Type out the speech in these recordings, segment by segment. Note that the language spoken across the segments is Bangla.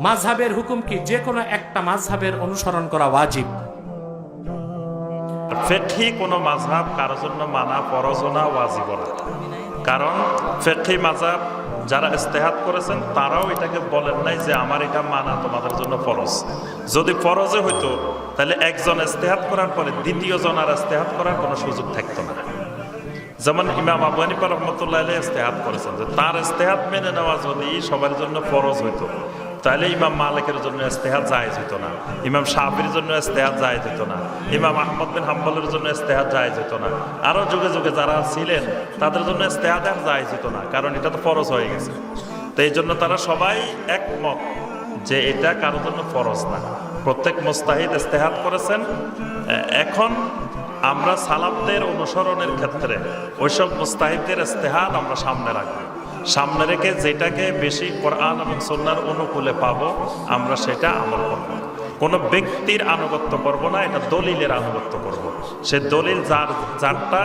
মাযহাবের হুকুম কি? যে কোনো একটা মাযহাবের অনুসরণ করা ওয়াজিব। ফিকহি কোনো মাযহাব কারোর জন্য মানা ফরজ না ওয়াজিব না। কারণ ফিকহি মাযহাব যারা ইজতিহাদ করেছেন তারাও এটাকে বলেন নাই যে আমার এটা মানা তোমাদের জন্য ফরজ। যদি ফরজে হইতো তাহলে একজন ইজতিহাদ করার পরে দ্বিতীয় জন আর ইজতিহাদ করার কোনো সুযোগ থাকতো না। যেমন ইমাম আবু হানিফা রাহমাতুল্লাহ আলাইহি ইজতিহাদ করেছেন যে তার ইজতিহাদ মেনে নেওয়া যদি সবার জন্য ফরজ হইতো তাহলে ইমাম মালিকের জন্য ইজতিহাদ জায়েজ হতো না, ইমাম শাফির জন্য ইজতিহাদ জায়েজ হতো না, ইমাম আহমদ বিন হাম্বলের জন্য ইজতিহাদ জায়েজ হতো না, আরো যুগে যুগে যারা ছিলেন তাদের জন্য ইজতিহাদ আর জায়েজ হতো না, কারণ এটা তো ফরজ হয়ে গেছে। তো এই জন্য তারা সবাই একমত যে এটা কারোর জন্য ফরজ না। প্রত্যেক মুস্তাহিদ ইজতিহাদ করেছেন। এখন আমরা সালাফদের অনুসরণের ক্ষেত্রে ওইসব মুস্তাহিদদের ইজতিহাদ আমরা সামনে রাখবো। সামনে রেখে যেটাকে বেশি কোরআন এবং সুন্নাহর অনুকূলে পাবো আমরা সেটা আমল করব। কোনো ব্যক্তির আনুগত্য করব না, এটা দলিলের আনুগত্য করব। সে দলিল যারটা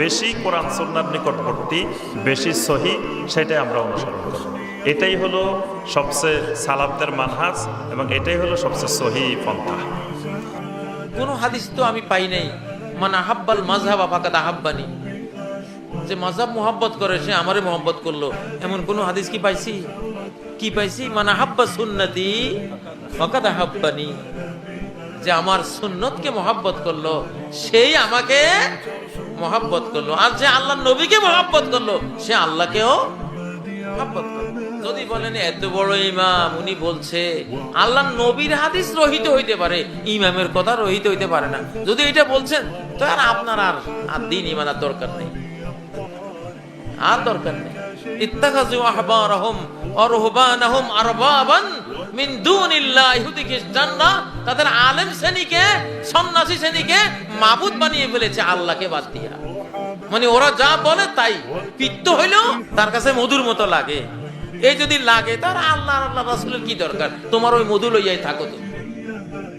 বেশি কোরআন সুন্নাহর নিকটবর্তী, বেশি সহি, সেটাই আমরা অনুসরণ করব। এটাই হলো সবচেয়ে সালাফদের মানহাজ এবং এটাই হলো সবচেয়ে সহি পন্থা। কোনো হাদিস তো আমি পাই নাই মান আহাব্বাল মাযহাবা ফাকাদ আহাব্বানি, যে মাযহাব মোহাব্বত করে সে আমারে মোহাব্বত করলো, এমন কোন হাদিস কি পাইছি? কি পাইছি? মান আহাব্বা সুন্নতি ফাকাদ আহাব্বানি, যে আমার সুন্নতকে মোহাব্বত করলো সেই আমাকে মোহাব্বত করলো, আর যে আল্লাহর নবীকে মোহাব্বত করলো সে আল্লাহকেও মোহাব্বত করলো। যদি বলেন এত বড় ইমাম উনি বলছে, আল্লাহর নবীর হাদিস রহিত হইতে পারে, ইমামের কথা রহিত হইতে পারে না। যদি এটা বলছেন তো আর আপনার আর দিন ইমানের দরকার নেই, আর দরকার নেই। ইত্তাখাযু আহবারহুম ওয়া রুহবানাহুম আরবাবান মিন দুনিল্লাহ, ইহুদি খ্রিস্টানরা তাদের আলেম শ্রেণীকে, সন্ন্যাসী শ্রেণীকে মাবুদ বানিয়ে ফেলেছে আল্লাহকে বাদ দিয়া। মানে ওরা যা বলে তাই, পিত্ত হইলেও তার কাছে মধুর মতো লাগে। এই যদি লাগে তার আল্লাহ রাসূলের কি দরকার? তোমার ওই মধু লইয়াই থাকো তুমি।